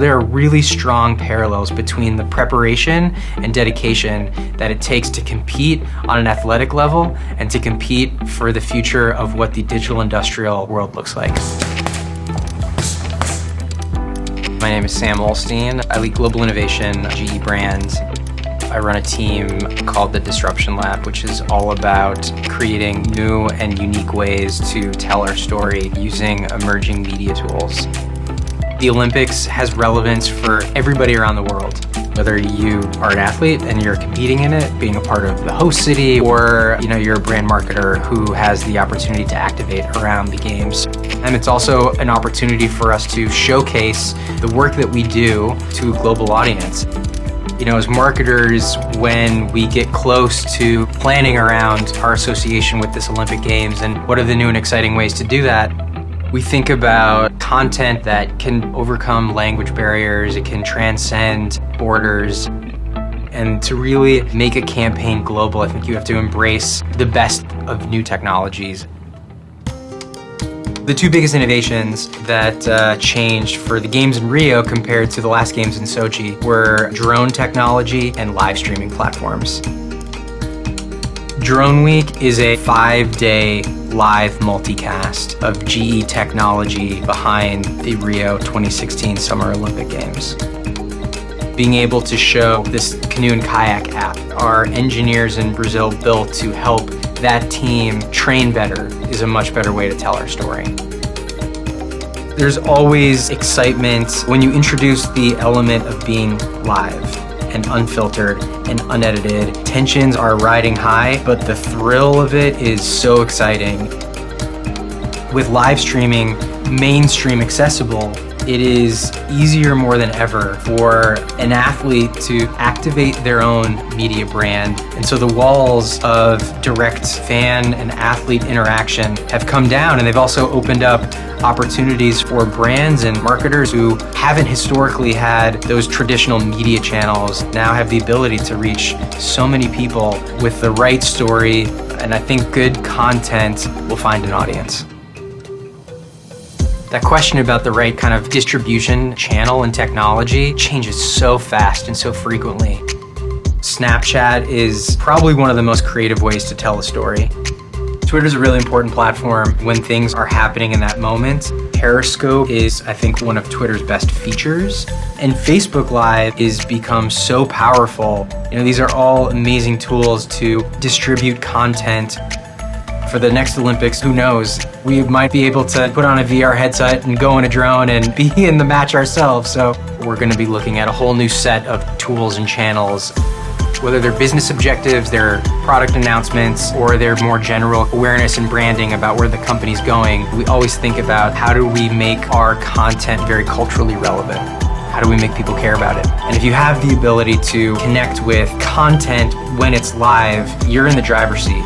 There are really strong parallels between the preparation and dedication that it takes to compete on an athletic level and to compete for the future of what the digital industrial world looks like. My name is Sam Olstein. I lead global innovation, GE brands. I run a team called the Disruption Lab, which is all about creating new and unique ways to tell our story using emerging media tools. The Olympics has relevance for everybody around the world. Whether you are an athlete and you're competing in it, being a part of the host city, or you're a brand marketer who has the opportunity to activate around the games. And it's also an opportunity for us to showcase the work that we do to a global audience. As marketers, when we get close to planning around our association with this Olympic Games and what are the new and exciting ways to do that, we think about content that can overcome language barriers, it can transcend borders. And to really make a campaign global, I think you have to embrace the best of new technologies. The two biggest innovations that changed for the games in Rio compared to the last games in Sochi were drone technology and live streaming platforms. Drone Week is a 5-day live multicast of GE technology behind the Rio 2016 Summer Olympic Games. Being able to show this canoe and kayak app our engineers in Brazil built to help that team train better is a much better way to tell our story. There's always excitement when you introduce the element of being live and unfiltered and unedited. Tensions are riding high, but the thrill of it is so exciting. With live streaming mainstream accessible, it is easier more than ever for an athlete to activate their own media brand. And so the walls of direct fan and athlete interaction have come down, and they've also opened up opportunities for brands and marketers who haven't historically had those traditional media channels now have the ability to reach so many people with the right story, and I think good content will find an audience. That question about the right kind of distribution channel and technology changes so fast and so frequently. Snapchat is probably one of the most creative ways to tell a story. Twitter is a really important platform when things are happening in that moment. Periscope is, I think, one of Twitter's best features. And Facebook Live has become so powerful. These are all amazing tools to distribute content. For the next Olympics, who knows? We might be able to put on a VR headset and go in a drone and be in the match ourselves. So we're going to be looking at a whole new set of tools and channels. Whether they're business objectives, they're product announcements, or they're more general awareness and branding about where the company's going, we always think about how do we make our content very culturally relevant? How do we make people care about it? And if you have the ability to connect with content when it's live, you're in the driver's seat.